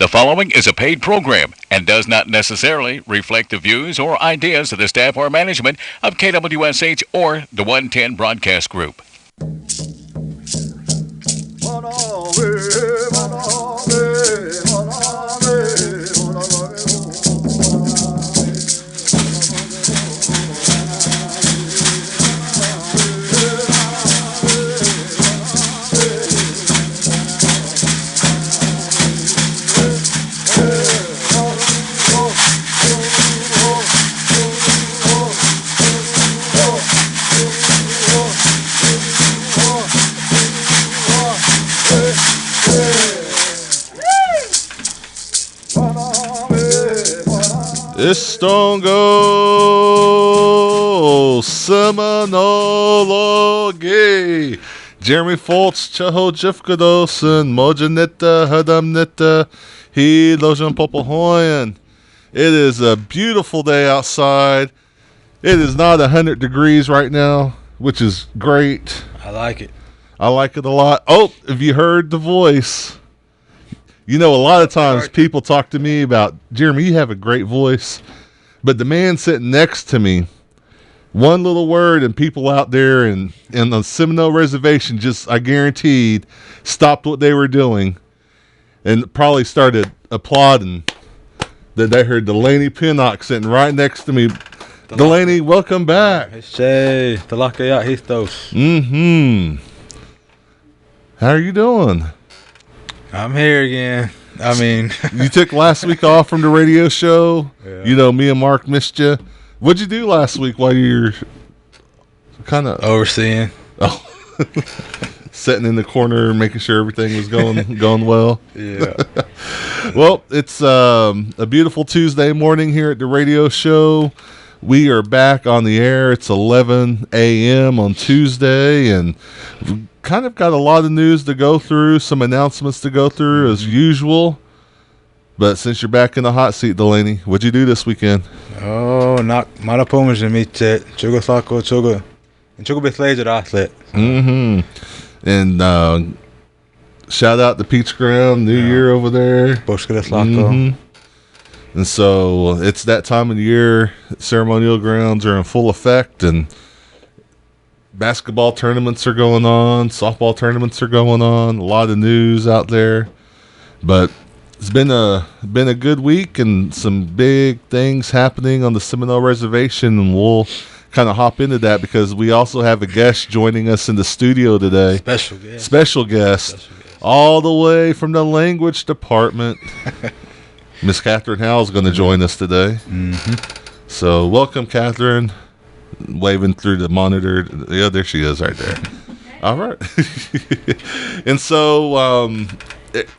The following is a paid program and does not necessarily reflect the views or ideas of the staff or management of KWSH or the 110 Broadcast Group. It's Stone Go Seminole gay. Jeremy FULTZ, Chaho Jifkadosen, Mojanetta, Hadamnetta, He Lojan Popohoyan. It is a beautiful day outside. It is not 100 degrees right now, which is great. I like it. I like it a lot. Oh, have you heard the voice? You know, a lot of times people talk to me about, Jeremy, you have a great voice. But the man sitting next to me, one little word, and people out there in the Seminole Reservation just, I guaranteed, stopped what they were doing and probably started applauding that they heard DELANEY PENNOCK sitting right next to me. DELANEY, welcome back. Hey, Talakayat Histos. How are you doing? I'm here again. I mean, you took last week off from the radio show. Yeah. You know, me and Mark missed you. What'd you do last week while you're kind of overseeing? Oh, sitting in the corner, making sure everything was going well. Yeah. Well, it's a beautiful Tuesday morning here at the radio show. We are back on the air. It's 11 a.m. on Tuesday, and we've kind of got a lot of news to go through, some announcements to go through as usual. But since you're back in the hot seat, DELANEY, what'd you do this weekend? Oh, not malapomers and meet chugo sako chugo and chugo bethlaser athlete. And shout out to Peach Ground, New Year over there. And so it's that time of the year. Ceremonial grounds are in full effect, and basketball tournaments are going on. Softball tournaments are going on. A lot of news out there. But it's been a good week and some big things happening on the Seminole Reservation, and we'll kind of hop into that because we also have a guest joining us in the studio today. Special guest. All the way from the language department. Miss Katherine Howe is going to join us today. So welcome, Katherine. Waving through the monitor. Yeah, there she is right there. All right. And so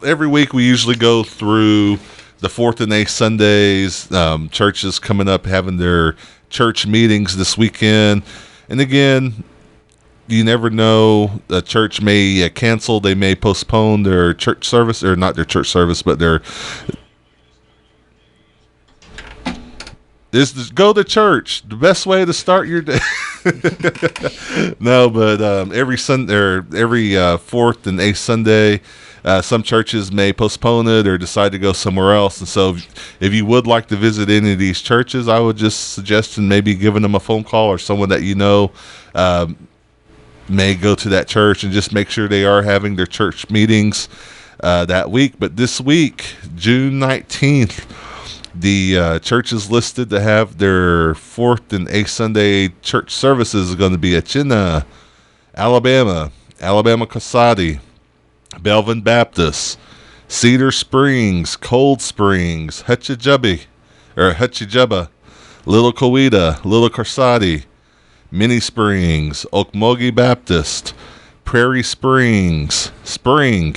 every week we usually go through the 4th and 8th Sundays. Churches coming up having their church meetings this weekend. And again, you never know. A church may cancel. They may postpone their church service, or not their church service, but their... is to go to church. The best way to start your day. No, but every Sunday, or every 4th and 8th Sunday, some churches may postpone it or decide to go somewhere else. And so if you would like to visit any of these churches, I would just suggest maybe giving them a phone call, or someone that you know may go to that church, and just make sure they are having their church meetings that week. But this week, June 19th, the church is listed to have their 4th and 8th Sunday church services is going to be at China, Alabama Casati, Belvin Baptist, Cedar Springs, Cold Springs, Hutchijubba, Little Coweta, Little Corsati, Mini Springs, Okmulgee Baptist, Prairie Springs, Spring,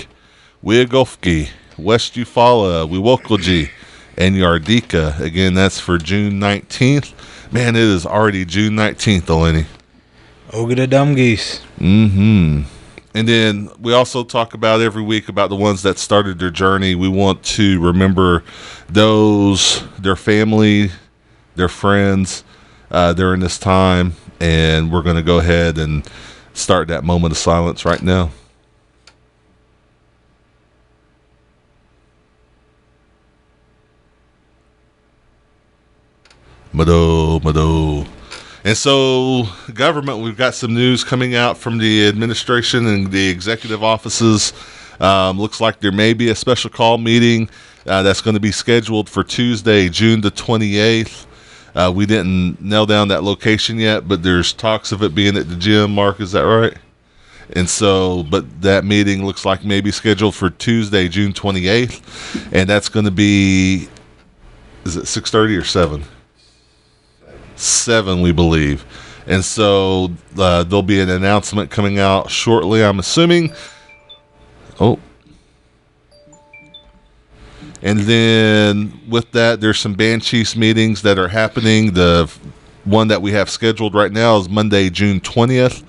Wiagofki, West Eufaula, Wewokoji, and Yardika. Again, that's for June 19th. Man, it is already June 19th, DELANEY. Over the dumb geese. And then we also talk about every week about the ones that started their journey. We want to remember those, their family, their friends during this time. And we're going to go ahead and start that moment of silence right now. Mado. And so, government, we've got some news coming out from the administration and the executive offices. Looks like there may be a special call meeting that's going to be scheduled for Tuesday, June the 28th. We didn't nail down that location yet, but there's talks of it being at the gym. Mark, is that right? And so, but that meeting looks like maybe scheduled for Tuesday, June 28th. And that's going to be, is it 6:30 or 7? 7, we believe. And so there'll be an announcement coming out shortly, I'm assuming. Oh. And then with that, there's some band chiefs meetings that are happening. The one that we have scheduled right now is Monday, June 20th,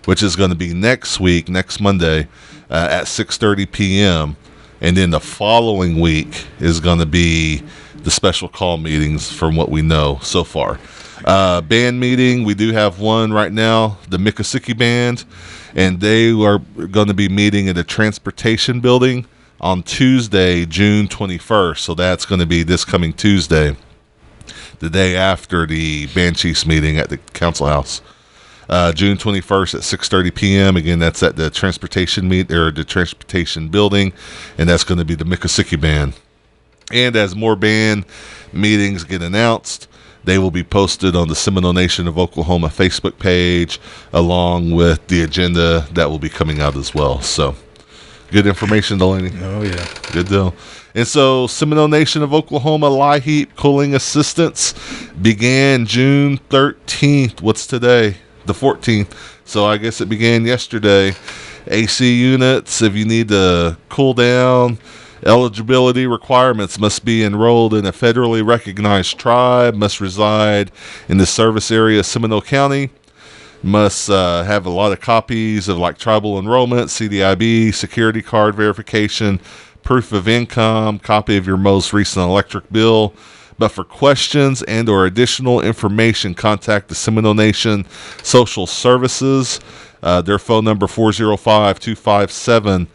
which is going to be next week, next Monday, at 6:30 p.m. And then the following week is going to be the special call meetings from what we know so far. Band meeting, we do have one right now, the Miccosukee Band, and they are going to be meeting at the Transportation Building on Tuesday, June 21st. So that's going to be this coming Tuesday, the day after the Band Chiefs meeting at the Council House. June 21st at 6:30 p.m. Again, that's at the Transportation Building, and that's going to be the Miccosukee Band. And as more band meetings get announced, they will be posted on the Seminole Nation of Oklahoma Facebook page, along with the agenda that will be coming out as well. So, good information, Delaney. Oh, yeah. Good deal. And so, Seminole Nation of Oklahoma LIHEAP cooling assistance began June 13th. What's today? The 14th. So, I guess it began yesterday. AC units, if you need to cool down, eligibility requirements: must be enrolled in a federally recognized tribe, must reside in the service area of Seminole County, must have a lot of copies of like tribal enrollment, CDIB, security card verification, proof of income, copy of your most recent electric bill. But for questions and or additional information, contact the Seminole Nation Social Services. Their phone number 405-257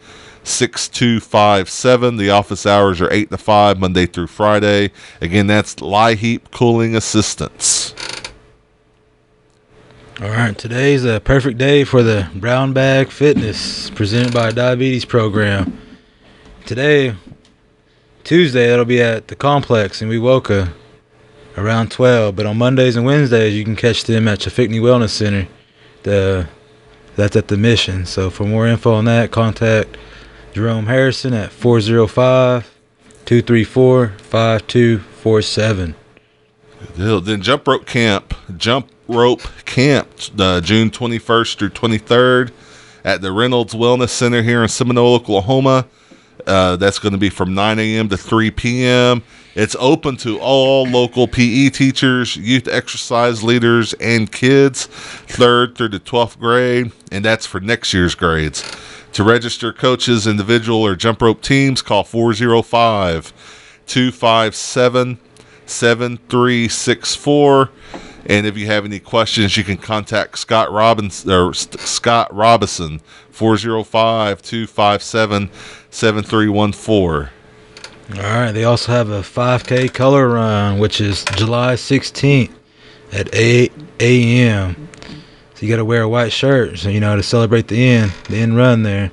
6257. The office hours are 8 to 5 Monday through Friday. Again, that's LIHEAP Cooling Assistance. All right, today's a perfect day for the Brown Bag Fitness presented by Diabetes Program. Today, Tuesday, it'll be at the complex in Wewoka around 12. But on Mondays and Wednesdays, you can catch them at Chafikni Wellness Center. That's at the Mission. So for more info on that, contact Jerome Harrison at 405-234-5247. Good deal. Then Jump Rope Camp, June 21st through 23rd at the Reynolds Wellness Center here in Seminole, Oklahoma. That's going to be from 9 a.m. to 3 p.m. It's open to all local PE teachers, youth exercise leaders, and kids, 3rd through the 12th grade, and that's for next year's grades. To register coaches, individual, or jump rope teams, call 405-257-7364. And if you have any questions, you can contact Scott Robinson, 405-257-7314. All right, they also have a 5K color run, which is July 16th at 8 a.m. So you got to wear a white shirt, so to celebrate the end run there.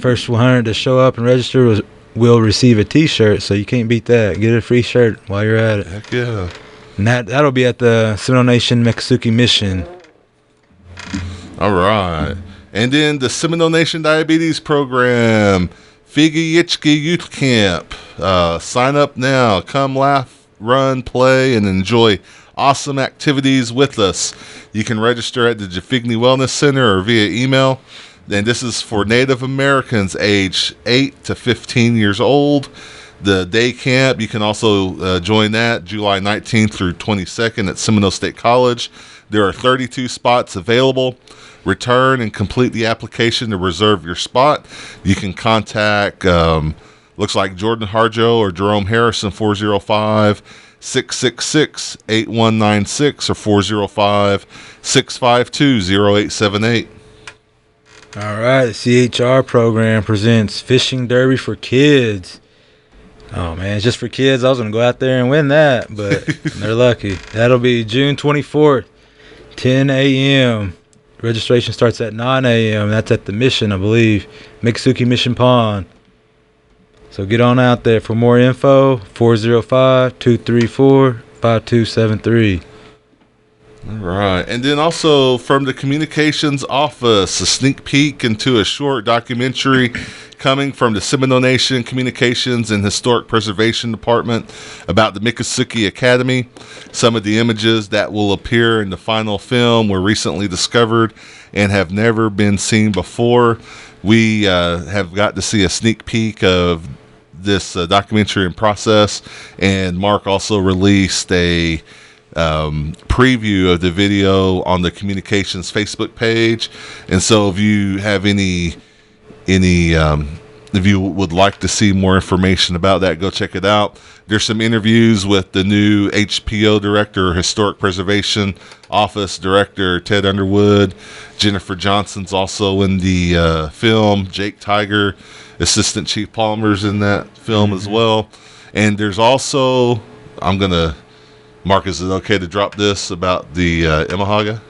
First 100 to show up and register will receive a T-shirt, so you can't beat that. Get a free shirt while you're at it. Heck yeah. And that'll be at the Seminole Nation Miccosukee Mission. All right. And then the Seminole Nation Diabetes Program, Figi Yichki Youth Camp. Sign up now. Come laugh, run, play, and enjoy awesome activities with us. You can register at the Jafigny Wellness Center or via email. And this is for Native Americans age 8 to 15 years old. The day camp, you can also join that July 19th through 22nd at Seminole State College. There are 32 spots available. Return and complete the application to reserve your spot. You can contact, looks like Jordan Harjo or Jerome Harrison, 405-666-8196 or 405-652-0878. All right, the CHR program presents Fishing Derby for Kids. Oh, man, it's just for kids. I was going to go out there and win that, but they're lucky. That'll be June 24th, 10 a.m. Registration starts at 9 a.m. That's at the Mission, I believe. Miccosukee Mission Pond. So get on out there. For more info, 405-234-5273. All right. And then also from the communications office, a sneak peek into a short documentary coming from the Seminole Nation Communications and Historic Preservation Department about the Miccosukee Academy. Some of the images that will appear in the final film were recently discovered and have never been seen before. We have got to see a sneak peek of this documentary in process, and Mark also released a preview of the video on the communications Facebook page. And so if you have any if you would like to see more information about that, go check it out. There's some interviews with the new HPO director, Historic Preservation Office Director Ted Underwood. Jennifer Johnson's also in the film. Jake Tiger, Assistant Chief Palmer's in that film as well. And there's also, Mark, is it okay to drop this about the Imahawga?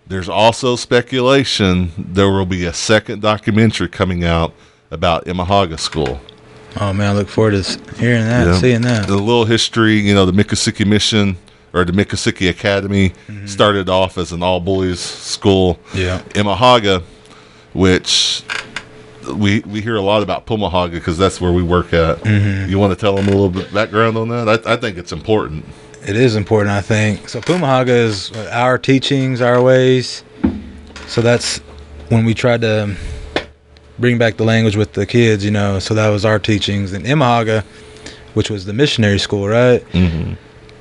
There's also speculation there will be a second documentary coming out about Imahawga School. Oh, man, I look forward to hearing that, seeing that. The little history, the Miccosukee Mission, or the Miccosukee Academy, started off as an all-boys school. Yeah. Imahawga, which we hear a lot about Pumahawga because that's where we work at. You want to tell them a little bit background on that? I think it's important. It is important, I think. So Pumahawga is our teachings, our ways. So that's when we tried to bring back the language with the kids, so that was our teachings. And Imahawga, which was the missionary school, right?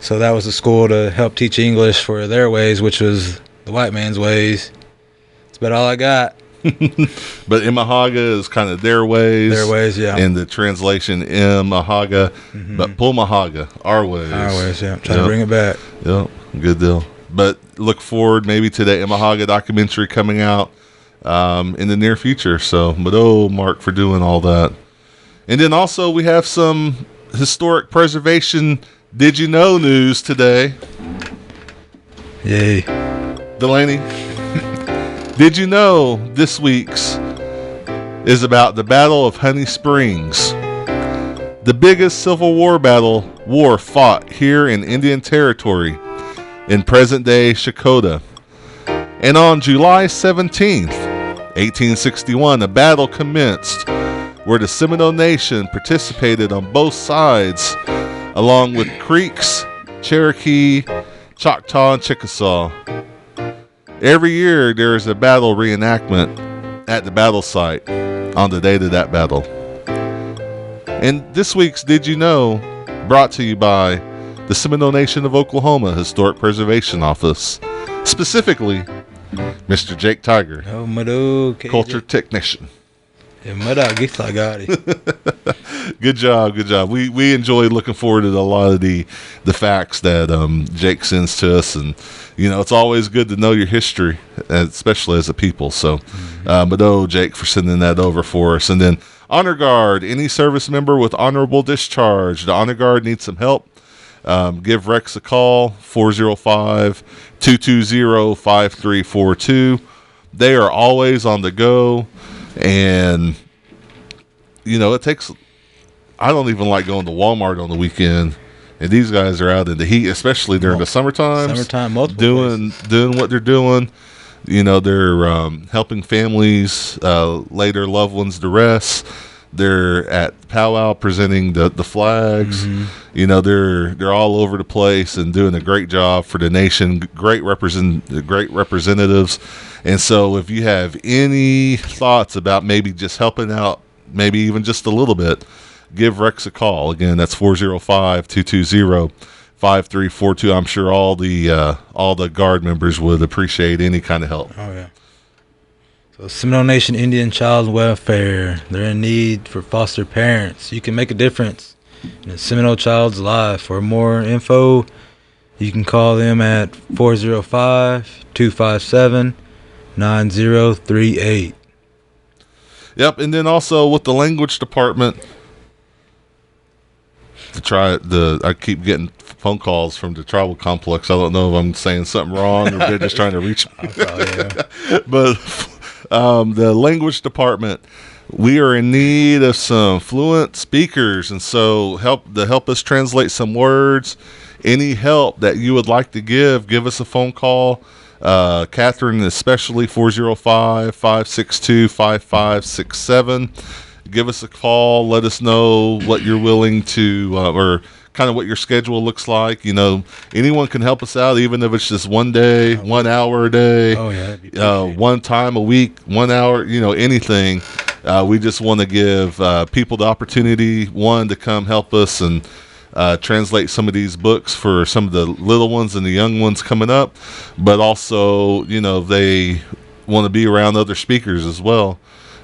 So that was the school to help teach English for their ways, which was the white man's ways. That's about all I got. But Imahawga is kind of their ways. Their ways, yeah. In the translation, Imahawga. But Pumahawga, our ways. Our ways, yeah. Trying to bring it back. Yep, good deal. But look forward maybe to the Imahawga documentary coming out in the near future. So, but Mark, for doing all that. And then also we have some historic preservation Did You Know news today. Yay. Delaney, did you know this week's is about the Battle of Honey Springs, the biggest Civil War war fought here in Indian Territory in present-day Shakota. And on July 17th, 1861, a battle commenced where the Seminole Nation participated on both sides, along with Creeks, Cherokee, Choctaw, and Chickasaw. Every year there is a battle reenactment at the battle site on the date of that battle. And this week's Did You Know, brought to you by the Seminole Nation of Oklahoma Historic Preservation Office, specifically Mr. Jake Tiger, culture technician. Good job. We enjoy looking forward to a lot of the facts that Jake sends to us, and it's always good to know your history, especially as a people. So, but Jake, for sending that over for us. And then Honor Guard, any service member with honorable discharge. The Honor Guard needs some help. Give Rex a call, 405-220-5342. They are always on the go. And, it takes, I don't even like going to Walmart on the weekend. And these guys are out in the heat, especially during the summertime. Doing what they're doing. They're helping families lay their loved ones to rest. They're at powwow presenting the flags. They're all over the place and doing a great job for the nation. Great representatives. And so if you have any thoughts about maybe just helping out, maybe even just a little bit, give Rex a call. Again, that's 405-220-5342. I'm sure all the Guard members would appreciate any kind of help. Oh, yeah. So Seminole Nation Indian Child Welfare, they're in need for foster parents. You can make a difference in a Seminole child's life. For more info, you can call them at 405-257-9038. Yep, and then also with the language department, I keep getting phone calls from the tribal complex. I don't know if I'm saying something wrong or they're just trying to reach me. But the language department, we are in need of some fluent speakers, and so help us translate some words. Any help that you would like to give us a phone call. Katherine, especially 405-562-5567. Give us a call. Let us know what you're willing to, or kind of what your schedule looks like. You know, anyone can help us out, even if it's just 1 day, 1 hour a day, one time a week, 1 hour, anything. We just want to give people the opportunity, one, to come help us and translate some of these books for some of the little ones and the young ones coming up, but also, they want to be around other speakers as well.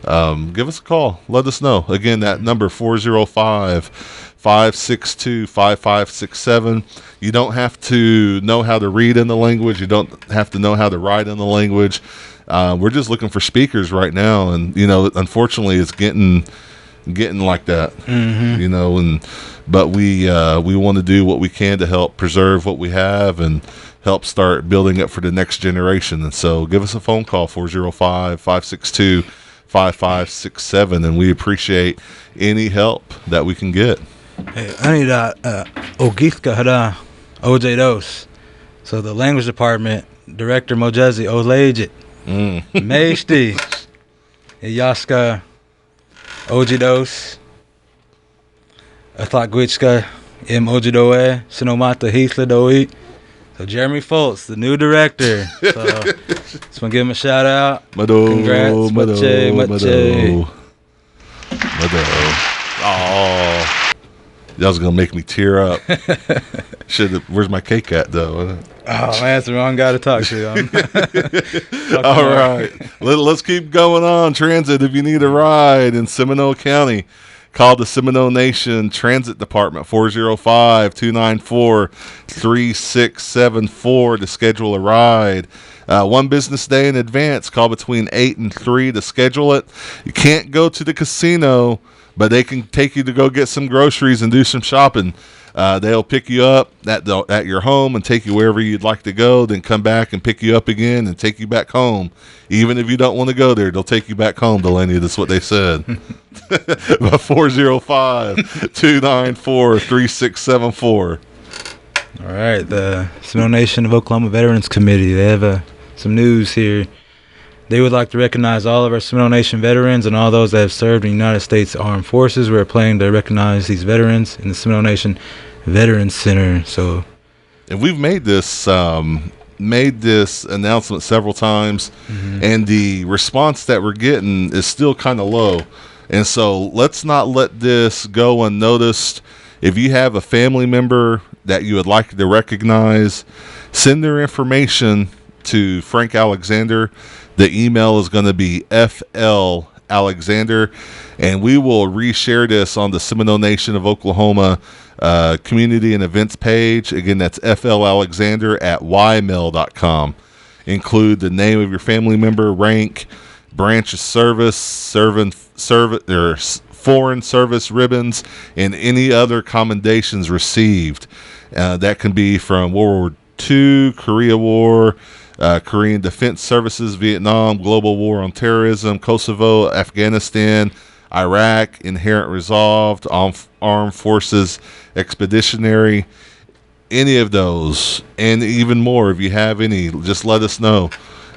Give us a call. Let us know. Again, that number 405-562-5567. You don't have to know how to read in the language. You don't have to know how to write in the language. We're just looking for speakers right now, and unfortunately, it's getting like that. But we want to do what we can to help preserve what we have and help start building it for the next generation. And so give us a phone call, 405-562-5567, and we appreciate any help that we can get. Hey, I need Ogithka Hada OJ Dos. So the language department director Mojezi Olejit Meshti Yaska OJ Dos Athagwichka M Ojidoe Sinomata Heathla Doi. So Jeremy FULTZ, the new director. So just want to give him a shout out. Congrats. Mache. Oh, that was gonna make me tear up. Where's my cake at though? Oh man, that's the wrong guy to talk to. All right, let's keep going on. Transit, if you need a ride in Seminole County, call the Seminole Nation Transit Department, 405-294-3674 to schedule a ride. 1 business day in advance. Call between 8 and 3 to schedule it. You can't go to the casino, but they can take you to go get some groceries and do some shopping. They'll pick you up at your home and take you wherever you'd like to go, then come back and pick you up again and take you back home. Even if you don't want to go there, they'll take you back home, Delaney. That's what they said. 405-294-3674. All right, the Seminole Nation of Oklahoma Veterans Committee, they have some news here. They would like to recognize all of our Seminole Nation veterans and all those that have served in the United States Armed Forces. We're planning to recognize these veterans in the Seminole Nation Veterans Center. And we've made this announcement several times, and the response that we're getting is still kind of low. And so let's not let this go unnoticed. If you have a family member that you would like to recognize, send their information to Frank Alexander. The email is going to be FLAlexander, and we will reshare this on the Seminole Nation of Oklahoma community and events page. Again, that's FLAlexander@ymail.com. Include the name of your family member, rank, branch of service, or foreign service ribbons, and any other commendations received. That can be from World War II, Korea War, Korean Defense Services, Vietnam, Global War on Terrorism, Kosovo, Afghanistan, Iraq, Inherent Resolved, Armed Forces, Expeditionary, any of those, and even more. If you have any, just let us know.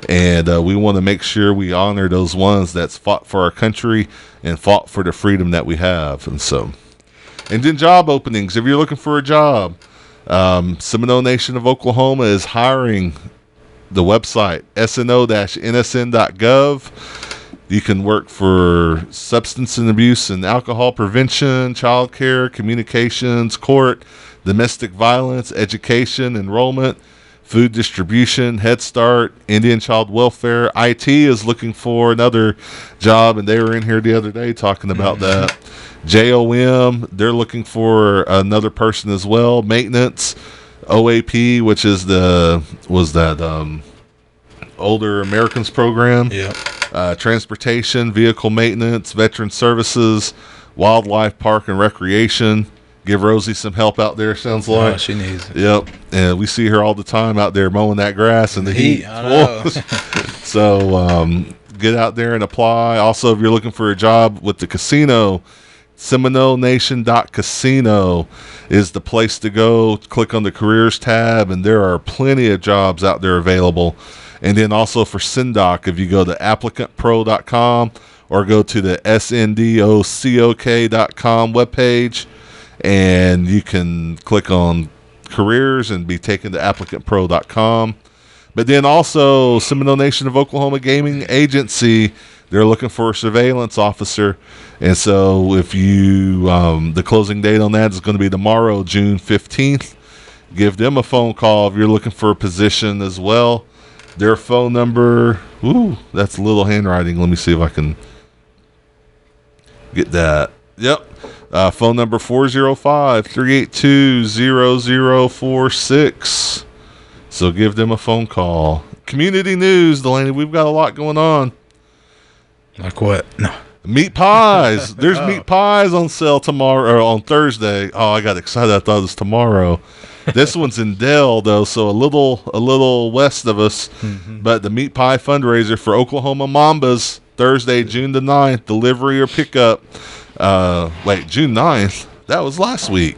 And we want to make sure we honor those ones that's fought for our country and fought for the freedom that we have. And then job openings. If you're looking for a job, Seminole Nation of Oklahoma is hiring. The website, sno-nsn.gov. You can work for substance and abuse and alcohol prevention, child care, communications, court, domestic violence, education, enrollment, food distribution, Head Start, Indian child welfare. IT is looking for another job, and they were in here the other day talking about that. JOM, they're looking for another person as well. Maintenance, OAP, which is Older Americans program. Yeah. Transportation, vehicle maintenance, veteran services, wildlife park and recreation, Give Rosie some help out there, sounds like. Oh, she needs it. Yep. And we see her all the time out there mowing that grass in the heat. I know. So get out there and apply. Also, if you're looking for a job with the casino, SeminoleNation.casino is the place to go. Click on the careers tab, and there are plenty of jobs out there available. And then also for SINDOC, if you go to applicantpro.com or go to the SNDOCOK.com webpage, and you can click on careers and be taken to applicantpro.com. But then also Seminole Nation of Oklahoma Gaming Agency, they're looking for a surveillance officer. And so if you, the closing date on that is going to be tomorrow, June 15th. Give them a phone call if you're looking for a position as well. Their phone number, that's a little handwriting. Let me see if I can get that. Yep. Phone number 405-382-0046. So give them a phone call. Community news, Delaney. We've got a lot going on. Like what? No. Meat pies. There's meat pies on sale tomorrow, or on Thursday. Oh, I got excited. I thought it was tomorrow. This one's in Dell, though, so a little west of us. Mm-hmm. But the meat pie fundraiser for Oklahoma Mambas, Thursday, June the 9th, delivery or pickup. June 9th? That was last week.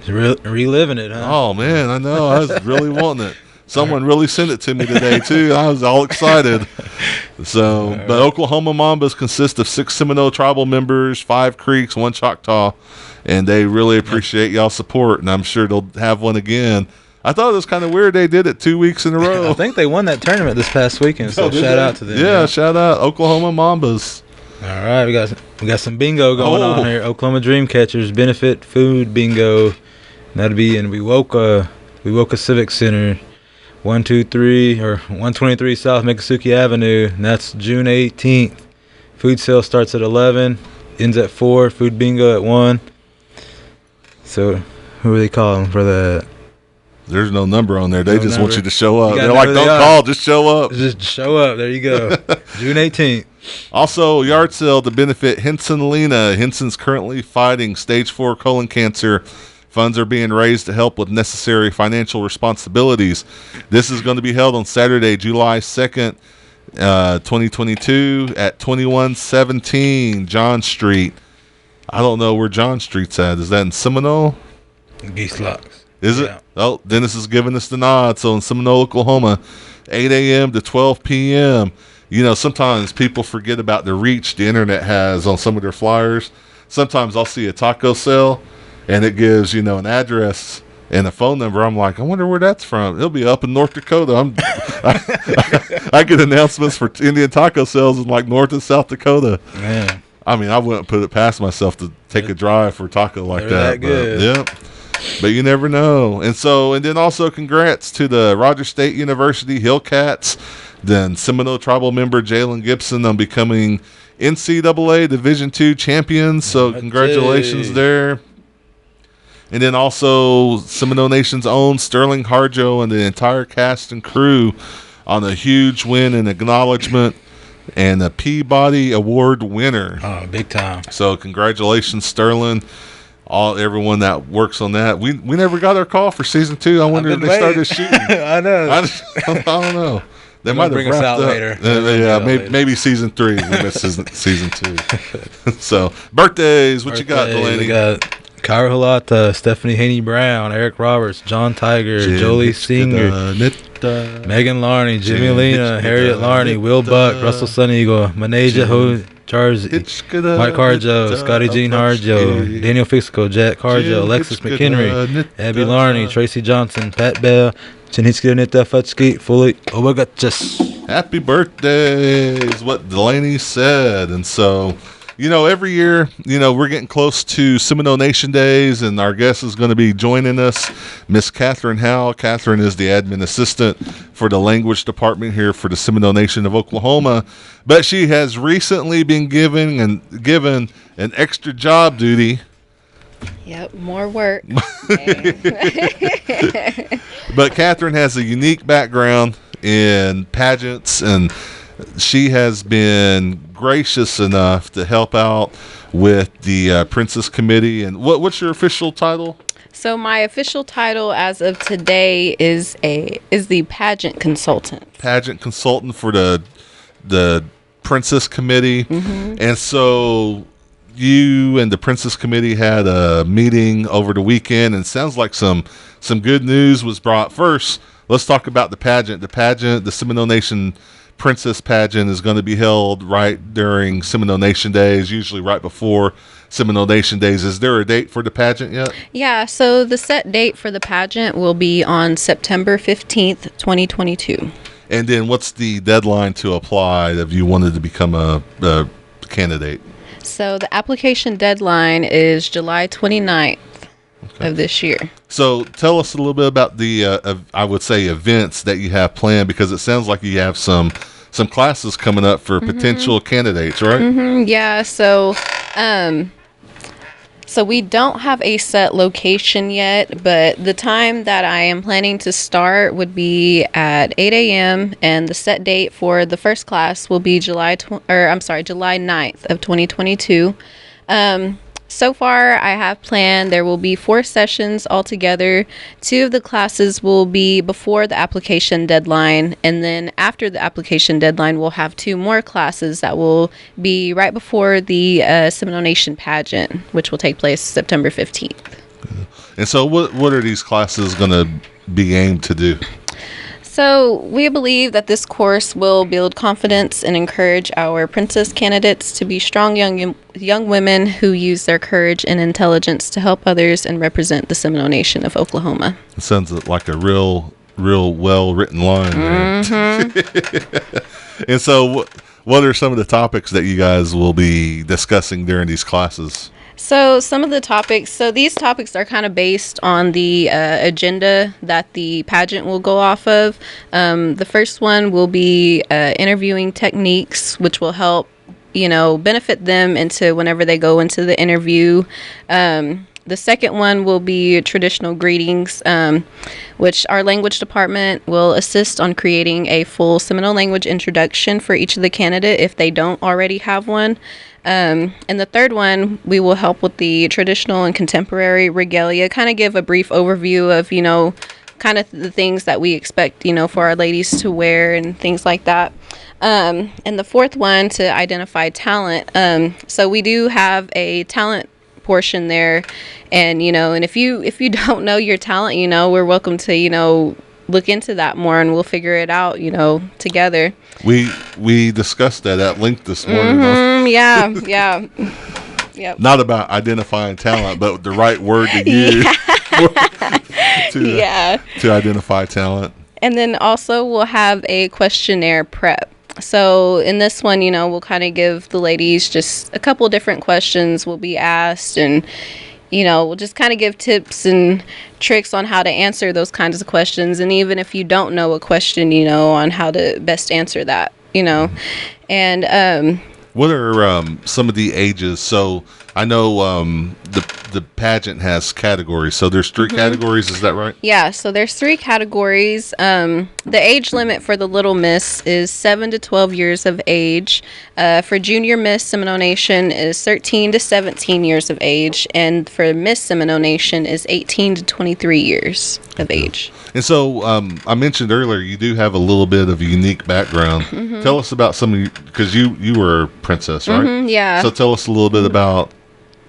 Reliving it, huh? Oh, man, I know. I was really wanting it. Someone really sent it to me today, too. I was all excited. So, but Oklahoma Mambas consist of 6 Seminole tribal members, 5 Creeks, 1 Choctaw, and they really appreciate y'all's support, and I'm sure they'll have one again. I thought it was kind of weird they did it 2 weeks in a row. I think they won that tournament this past weekend, so shout out to them. Yeah, shout out Oklahoma Mambas. All right, we got some bingo going on here. Oklahoma Dreamcatchers Benefit Food Bingo. That'll be in Wewoka Civic Center, 123 South Miccosukee Avenue, and that's June 18th. Food sale starts at 11, ends at 4. Food bingo at 1. So, who are they calling for that? There's no number on there. They just want you to show up. They're like, don't call, just show up. Just show up. There you go. June 18th. Also, yard sale to benefit Henson Lena. Henson's currently fighting stage 4 colon cancer. Funds are being raised to help with necessary financial responsibilities. This is going to be held on Saturday, July 2nd, 2022 at 2117 John Street. I don't know where John Street's at. Is that in Seminole? Geese Locks. Is it? Yeah. Oh, Dennis is giving us the nod. So in Seminole, Oklahoma, 8 a.m. to 12 p.m. You know, sometimes people forget about the reach the internet has on some of their flyers. Sometimes I'll see a taco sale, and it gives, you know, an address and a phone number. I'm like, I wonder where that's from. It'll be up in North Dakota. I get announcements for Indian taco sales in like North and South Dakota. Man. I mean, I wouldn't put it past myself to take a drive for a taco like that. Good. Yep. But you never know. And then also congrats to the Rogers State University Hillcats, then Seminole Tribal member Jalen Gibson on becoming NCAA Division II champions. So congratulations there. And then also Seminole Nation's own Sterling Harjo and the entire cast and crew on a huge win and acknowledgement and a Peabody Award winner. Oh, big time. So congratulations, Sterling. Everyone that works on that. We never got our call for season 2. I wonder if they started shooting. I know. I don't know. They might have bring us out later. Maybe season 3. We missed season 2. So birthdays. What you got, Delaney? We got Kyra Halata, Stephanie Haney Brown, Eric Roberts, John Tiger, Jolie Singer, Megan Larney, Jimmy Lena, Harriet Larney, Will Buck, Russell Sun Eagle, Manaja Ho Charzy, Mike Harjo, Scotty Jean Harjo, Daniel Fixico, Jack Harjo, Alexis McHenry, Abby Larney, Tracy Johnson, Pat Bell, Chinitski Nita Futski, Fully Obagachas. Happy birthday is what Delaney said. And so, you know, every year, you know, we're getting close to Seminole Nation Days, and our guest is going to be joining us, Miss Katherine Howe. Katherine is the admin assistant for the language department here for the Seminole Nation of Oklahoma, but she has recently been given an extra job duty. Yep, more work. But Katherine has a unique background in pageants, and she has been gracious enough to help out with the Princess Committee. And what's your official title? So my official title as of today is the pageant consultant. Pageant consultant for the Princess Committee. And so you and the Princess Committee had a meeting over the weekend, and it sounds like some good news was brought. First, let's talk about the pageant. The Seminole Nation Princess Pageant is going to be held right during Seminole Nation Days, usually right before Seminole Nation Days. Is there a date for the pageant yet? Yeah, so the set date for the pageant will be on September 15th, 2022. And then what's the deadline to apply if you wanted to become a candidate? So the application deadline is July 29th of this year. So tell us a little bit about the, I would say, events that you have planned, because it sounds like you have some classes coming up for potential candidates, right? Yeah, so we don't have a set location yet, but the time that I am planning to start would be at 8 a.m. and the set date for the first class will be July 9th of 2022. So far, I have planned there will be 4 sessions altogether. 2 of the classes will be before the application deadline, and then after the application deadline, we'll have 2 more classes that will be right before the Seminole Nation pageant, which will take place September 15th. And so what are these classes going to be aimed to do? So we believe that this course will build confidence and encourage our princess candidates to be strong young women who use their courage and intelligence to help others and represent the Seminole Nation of Oklahoma. It sounds like a real well-written line there. And so what are some of the topics that you guys will be discussing during these classes? So some of the topics, these topics are kind of based on the agenda that the pageant will go off of. The first one will be interviewing techniques, which will help, benefit them into whenever they go into the interview. The second one will be traditional greetings, which our language department will assist on creating a full Seminole language introduction for each of the candidate if they don't already have one. And the third one, we will help with the traditional and contemporary regalia, kind of give a brief overview of, kind of the things that we expect, for our ladies to wear and things like that. And the fourth one, to identify talent. So we do have a talent portion there, and and if you don't know your talent, we're welcome to look into that more, and we'll figure it out together. We discussed that at length this morning. Yeah. Yep. Not about identifying talent, but the right word to use to identify talent. And then also we'll have a questionnaire prep. So in this one, we'll kind of give the ladies just a couple different questions will be asked, and we'll just kind of give tips and tricks on how to answer those kinds of questions. And even if you don't know a question, on how to best answer that, And what are some of the ages? So I know the pageant has categories. So there's 3 categories. Is that right? Yeah. So there's 3 categories. The age limit for the Little Miss is 7 to 12 years of age. For Junior Miss Seminole Nation is 13 to 17 years of age, and for Miss Seminole Nation is 18 to 23 years of age. And so I mentioned earlier you do have a little bit of a unique background. Tell us about some of you, because you were a princess, right? Yeah. So tell us a little bit about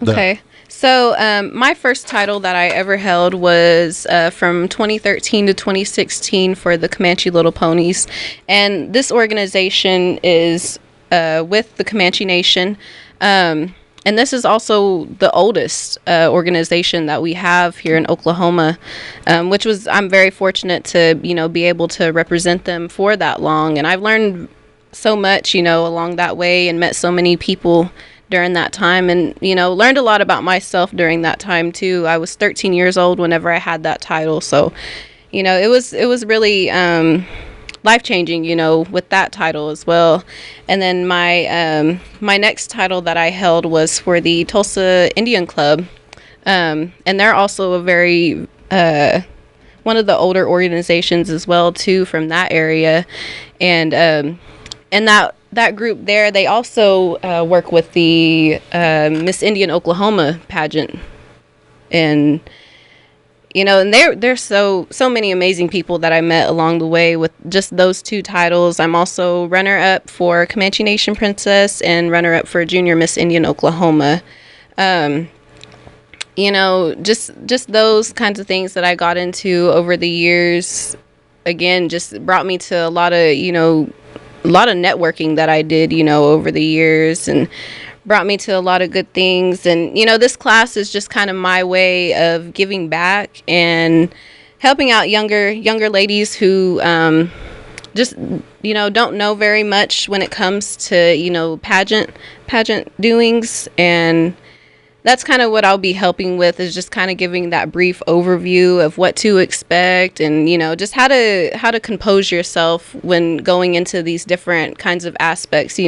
that. Okay. So my first title that I ever held was from 2013 to 2016 for the Comanche Little Ponies. And this organization is with the Comanche Nation. And this is also the oldest organization that we have here in Oklahoma, which I'm very fortunate to, be able to represent them for that long. And I've learned so much, along that way, and met so many people during that time, and learned a lot about myself during that time too. I was 13 years old whenever I had that title, so it was really life-changing, with that title as well. And then my next title that I held was for the Tulsa Indian Club, and they're also a very one of the older organizations as well too from that area, and that group there, they also work with the Miss Indian Oklahoma pageant, and and there's so many amazing people that I met along the way with just those 2 titles. I'm also runner-up for Comanche Nation Princess and runner-up for Junior Miss Indian Oklahoma. Just those kinds of things that I got into over the years, again, just brought me to a lot of networking that I did, over the years, and brought me to a lot of good things. And, this class is just kind of my way of giving back and helping out younger ladies who just, don't know very much when it comes to, pageant doings. And that's kind of what I'll be helping with, is just kind of giving that brief overview of what to expect, and just how to compose yourself when going into these different kinds of aspects,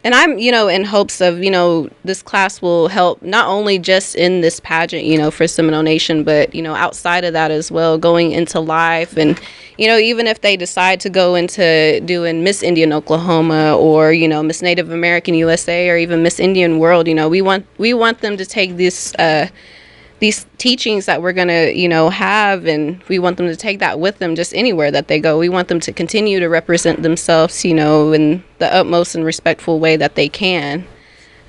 and I'm in hopes of this class will help not only just in this pageant for Seminole Nation, but outside of that as well, going into life. And even if they decide to go into doing Miss Indian Oklahoma, or Miss Native American USA, or even Miss Indian World, we want them to take this these teachings that we're going to have, and we want them to take that with them just anywhere that they go. We want them to continue to represent themselves in the utmost and respectful way that they can.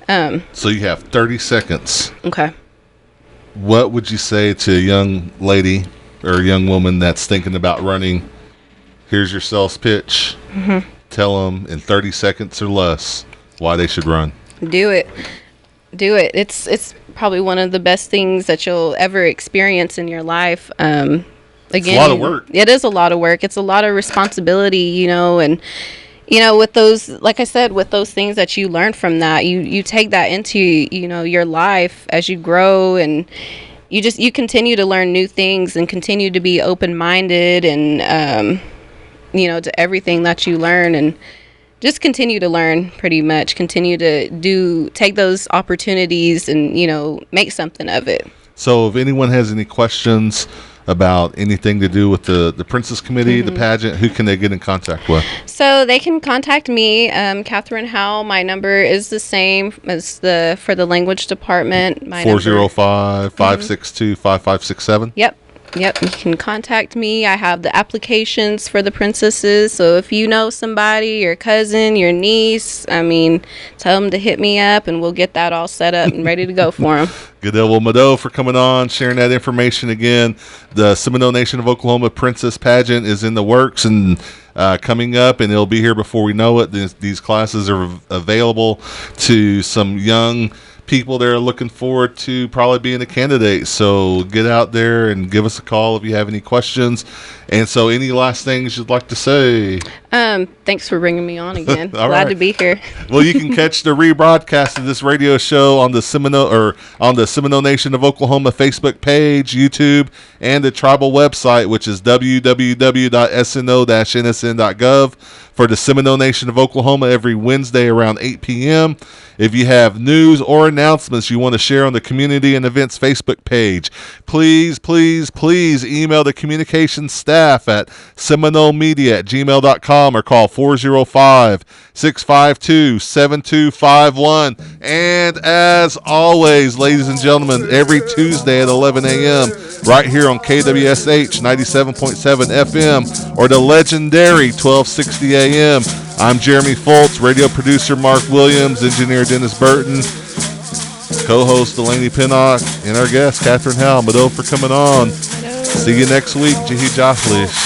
So you have 30 seconds. Okay. What would you say to a young lady or a young woman that's thinking about running? Here's your sales pitch. Mm-hmm. Tell them in 30 seconds or less why they should run. Do it. It's probably one of the best things that you'll ever experience in your life. Again, it's a lot of work. It is a lot of work. It's a lot of responsibility, and with those, like I said, with those things that you learn from that, you take that into your life as you grow, and you continue to learn new things and continue to be open-minded, and to everything that you learn, and just continue to learn, pretty much. Continue to take those opportunities and, make something of it. So if anyone has any questions about anything to do with the Princess Committee, mm-hmm. the pageant, who can they get in contact with? So they can contact me, Katherine Howe. My number is the same as for the language department. My 405-562-5567. Yep, you can contact me. I have the applications for the princesses. So if you know somebody, your cousin, your niece, tell them to hit me up, and we'll get that all set up and ready to go for them. Good. Well, Mado, for coming on, sharing that information again. The Seminole Nation of Oklahoma Princess Pageant is in the works and coming up, and it'll be here before we know it. These classes are available to some young people that are looking forward to probably being a candidate. So get out there and give us a call if you have any questions. And so any last things you'd like to say? Thanks for bringing me on again. Glad to be here. Well, you can catch the rebroadcast of this radio show on the Seminole Nation of Oklahoma Facebook page, YouTube, and the tribal website, which is www.sno-nsn.gov for the Seminole Nation of Oklahoma every Wednesday around 8 p.m. If you have news or announcements you want to share on the Community and Events Facebook page, please email the communications staff at seminolemedia@gmail.com or call 405-652-7251. And as always, ladies and gentlemen, every Tuesday at 11 a.m. right here on KWSH 97.7 FM or the legendary 1260 a.m. I'm Jeremy FULTZ, radio producer Mark Williams, engineer Dennis Burton, co-host DELANEY PENNOCK, and our guest Katherine Howe. Mado for coming on. Hello. See you next week. Jihi Jofflish.